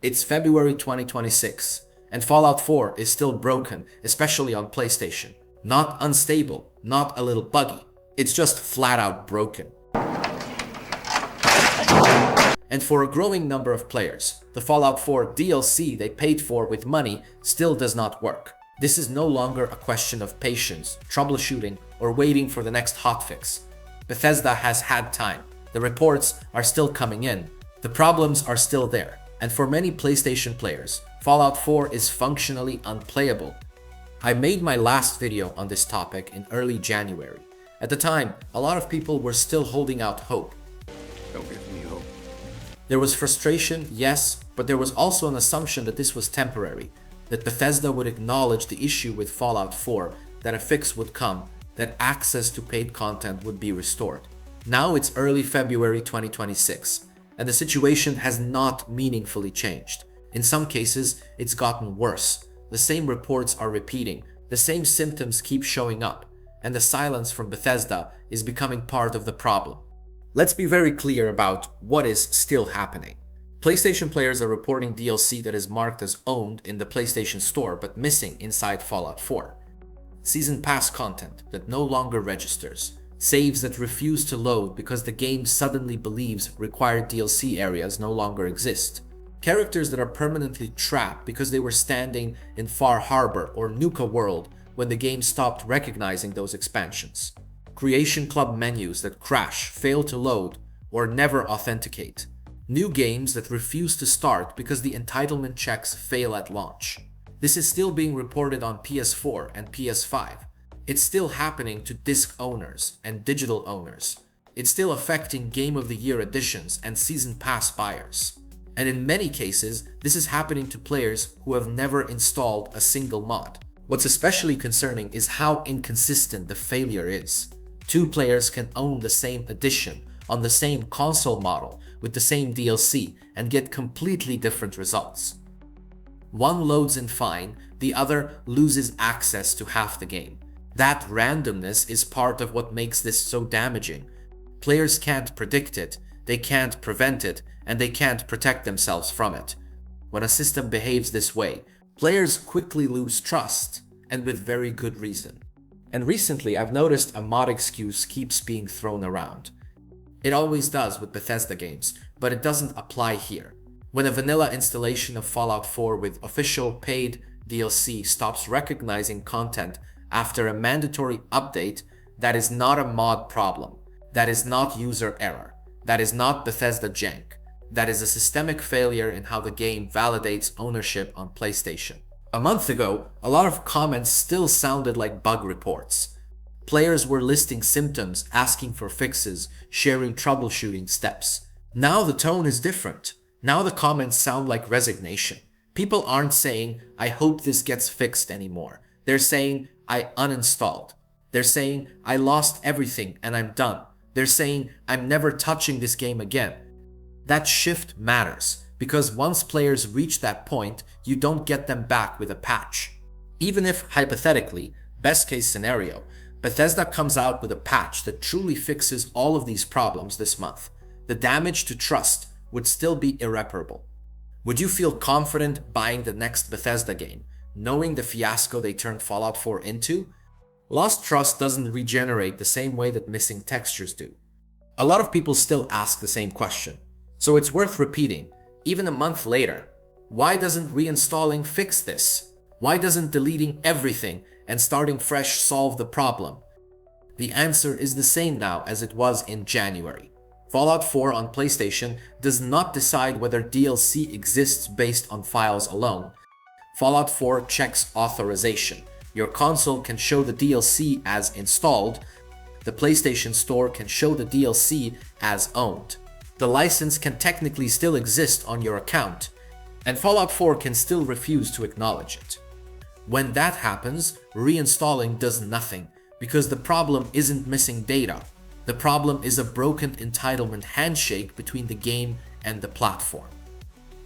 It's February 2026, and Fallout 4 is still broken, especially on PlayStation. Not unstable, not a little buggy. It's just flat out broken. And for a growing number of players, the Fallout 4 DLC they paid for with money still does not work. This is no longer a question of patience, troubleshooting, or waiting for the next hotfix. Bethesda has had time. The reports are still coming in. The problems are still there. And for many PlayStation players, Fallout 4 is functionally unplayable. I made my last video on this topic in early January. At the time, a lot of people were still holding out hope. Don't give me hope. There was frustration, yes, but there was also an assumption that this was temporary, that Bethesda would acknowledge the issue with Fallout 4, that a fix would come, that access to paid content would be restored. Now it's early February 2026, and the situation has not meaningfully changed. In some cases, it's gotten worse. The same reports are repeating, the same symptoms keep showing up, and the silence from Bethesda is becoming part of the problem. Let's be very clear about what is still happening. PlayStation players are reporting DLC that is marked as owned in the PlayStation Store but missing inside Fallout 4. Season Pass content that no longer registers. Saves that refuse to load because the game suddenly believes required DLC areas no longer exist. Characters that are permanently trapped because they were standing in Far Harbor or Nuka World when the game stopped recognizing those expansions. Creation Club menus that crash, fail to load, or never authenticate. New games that refuse to start because the entitlement checks fail at launch. This is still being reported on PS4 and PS5. It's still happening to disc owners and digital owners. It's still affecting Game of the Year editions and Season Pass buyers. And in many cases, this is happening to players who have never installed a single mod. What's especially concerning is how inconsistent the failure is. Two players can own the same edition on the same console model with the same DLC and get completely different results. One loads in fine, the other loses access to half the game. That randomness is part of what makes this so damaging. Players can't predict it, they can't prevent it, and they can't protect themselves from it. When a system behaves this way, players quickly lose trust, and with very good reason. And recently, I've noticed a mod excuse keeps being thrown around. It always does with Bethesda games, but it doesn't apply here. When a vanilla installation of Fallout 4 with official paid DLC stops recognizing content after a mandatory update, that is not a mod problem. That is not user error. That is not Bethesda jank. That is a systemic failure in how the game validates ownership on PlayStation. A month ago, a lot of comments still sounded like bug reports. Players were listing symptoms, asking for fixes, sharing troubleshooting steps. Now the tone is different. Now the comments sound like resignation. People aren't saying, "I hope this gets fixed" anymore. They're saying, "I uninstalled." They're saying, "I lost everything and I'm done." They're saying, "I'm never touching this game again." That shift matters, because once players reach that point, you don't get them back with a patch. Even if, hypothetically, best case scenario, Bethesda comes out with a patch that truly fixes all of these problems this month, the damage to trust would still be irreparable. Would you feel confident buying the next Bethesda game, knowing the fiasco they turned Fallout 4 into? Lost trust doesn't regenerate the same way that missing textures do. A lot of people still ask the same question, so it's worth repeating, even a month later. Why doesn't reinstalling fix this? Why doesn't deleting everything and starting fresh solve the problem? The answer is the same now as it was in January. Fallout 4 on PlayStation does not decide whether DLC exists based on files alone. Fallout 4 checks authorization. Your console can show the DLC as installed. The PlayStation Store can show the DLC as owned. The license can technically still exist on your account, and Fallout 4 can still refuse to acknowledge it. When that happens, reinstalling does nothing, because the problem isn't missing data. The problem is a broken entitlement handshake between the game and the platform.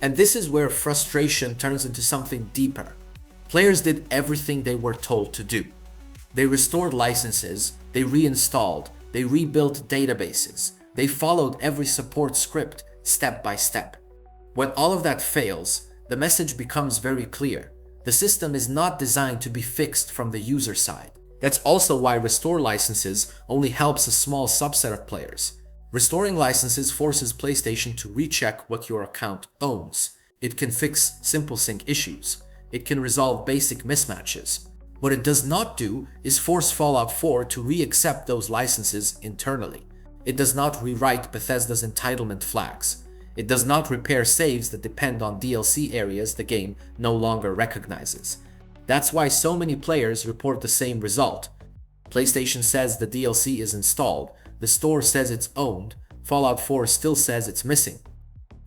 And this is where frustration turns into something deeper. Players did everything they were told to do. They restored licenses, they reinstalled, they rebuilt databases, they followed every support script step by step. When all of that fails, the message becomes very clear. The system is not designed to be fixed from the user side. That's also why restore licenses only helps a small subset of players. Restoring licenses forces PlayStation to recheck what your account owns. It can fix simple sync issues. It can resolve basic mismatches. What it does not do is force Fallout 4 to re-accept those licenses internally. It does not rewrite Bethesda's entitlement flags. It does not repair saves that depend on DLC areas the game no longer recognizes. That's why so many players report the same result. PlayStation says the DLC is installed, the store says it's owned, Fallout 4 still says it's missing.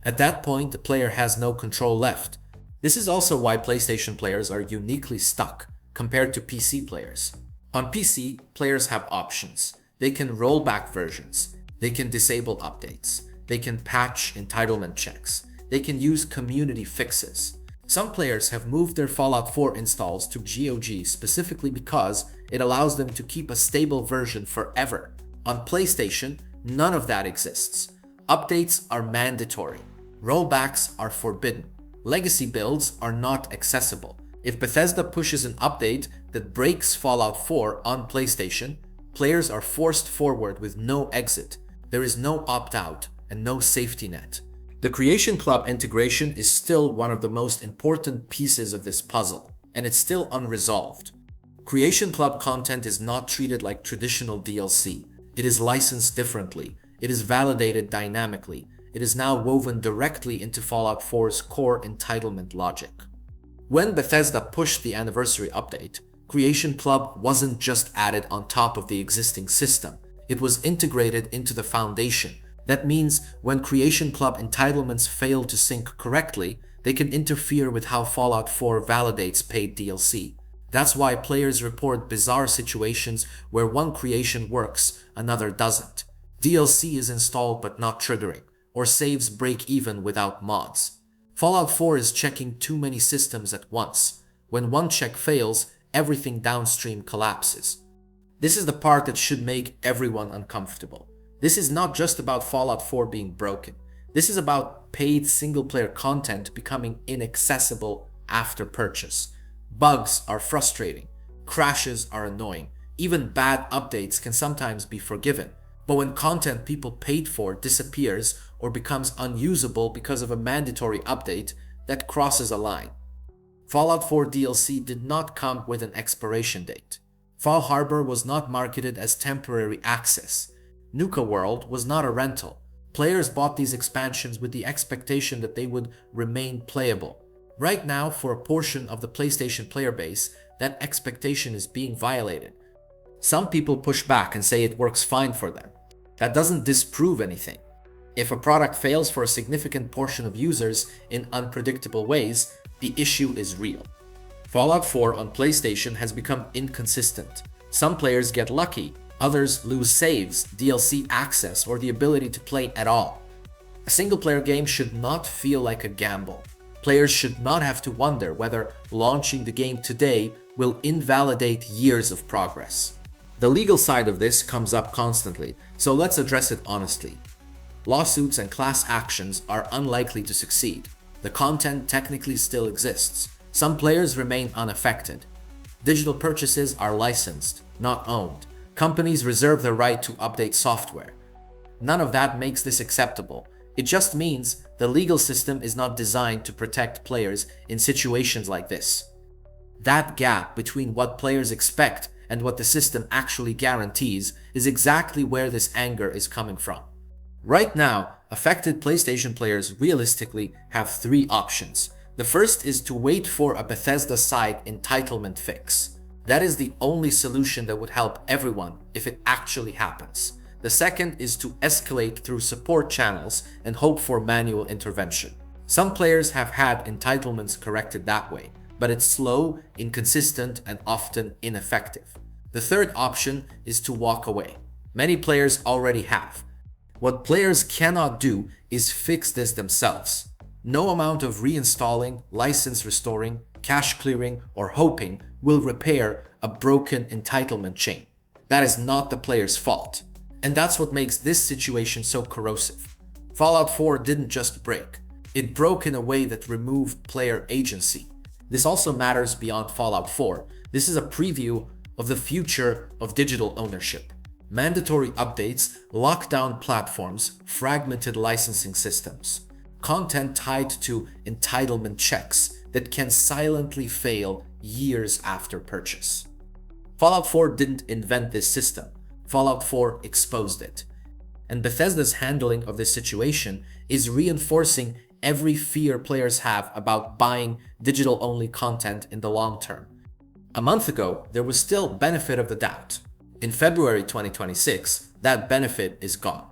At that point, the player has no control left. This is also why PlayStation players are uniquely stuck compared to PC players. On PC, players have options. They can roll back versions. They can disable updates. They can patch entitlement checks. They can use community fixes. Some players have moved their Fallout 4 installs to GOG specifically because it allows them to keep a stable version forever. On PlayStation, none of that exists. Updates are mandatory. Rollbacks are forbidden. Legacy builds are not accessible. If Bethesda pushes an update that breaks Fallout 4 on PlayStation, players are forced forward with no exit. There is no opt-out and no safety net. The Creation Club integration is still one of the most important pieces of this puzzle, and it's still unresolved. Creation Club content is not treated like traditional DLC. It is licensed differently. It is validated dynamically. It is now woven directly into Fallout 4's core entitlement logic. When Bethesda pushed the anniversary update, Creation Club wasn't just added on top of the existing system. It was integrated into the foundation. That means when Creation Club entitlements fail to sync correctly, they can interfere with how Fallout 4 validates paid DLC. That's why players report bizarre situations where one creation works, another doesn't. DLC is installed but not triggering, or saves break even without mods. Fallout 4 is checking too many systems at once. When one check fails, everything downstream collapses. This is the part that should make everyone uncomfortable. This is not just about Fallout 4 being broken. This is about paid single-player content becoming inaccessible after purchase. Bugs are frustrating. Crashes are annoying. Even bad updates can sometimes be forgiven. But when content people paid for disappears or becomes unusable because of a mandatory update, that crosses a line. Fallout 4 DLC did not come with an expiration date. Fall Harbor was not marketed as temporary access. Nuka World was not a rental. Players bought these expansions with the expectation that they would remain playable. Right now, for a portion of the PlayStation player base, that expectation is being violated. Some people push back and say it works fine for them. That doesn't disprove anything. If a product fails for a significant portion of users in unpredictable ways, the issue is real. Fallout 4 on PlayStation has become inconsistent. Some players get lucky, others lose saves, DLC access, or the ability to play at all. A single-player game should not feel like a gamble. Players should not have to wonder whether launching the game today will invalidate years of progress. The legal side of this comes up constantly, so let's address it honestly. Lawsuits and class actions are unlikely to succeed. The content technically still exists. Some players remain unaffected. Digital purchases are licensed, not owned. Companies reserve the right to update software. None of that makes this acceptable. It just means the legal system is not designed to protect players in situations like this. That gap between what players expect and what the system actually guarantees is exactly where this anger is coming from. Right now, affected PlayStation players realistically have three options. The first is to wait for a Bethesda side entitlement fix. That is the only solution that would help everyone if it actually happens. The second is to escalate through support channels and hope for manual intervention. Some players have had entitlements corrected that way, but it's slow, inconsistent, and often ineffective. The third option is to walk away. Many players already have. What players cannot do is fix this themselves. No amount of reinstalling, license restoring, cache clearing, or hoping will repair a broken entitlement chain. That is not the player's fault. And that's what makes this situation so corrosive. Fallout 4 didn't just break. It broke in a way that removed player agency. This also matters beyond Fallout 4. This is a preview of the future of digital ownership. Mandatory updates, lockdown platforms, fragmented licensing systems, content tied to entitlement checks that can silently fail years after purchase. Fallout 4 didn't invent this system. Fallout 4 exposed it. And Bethesda's handling of this situation is reinforcing every fear players have about buying digital-only content in the long term. A month ago, there was still benefit of the doubt. In February 2026, that benefit is gone.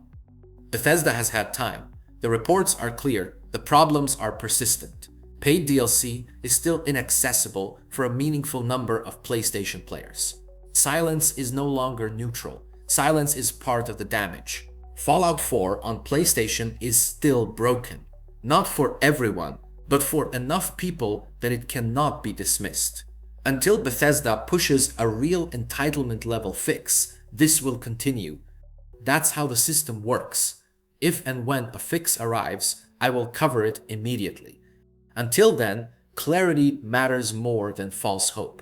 Bethesda has had time. The reports are clear. The problems are persistent. Paid DLC is still inaccessible for a meaningful number of PlayStation players. Silence is no longer neutral. Silence is part of the damage. Fallout 4 on PlayStation is still broken. Not for everyone, but for enough people that it cannot be dismissed. Until Bethesda pushes a real entitlement level fix, this will continue. That's how the system works. If and when a fix arrives, I will cover it immediately. Until then, clarity matters more than false hope.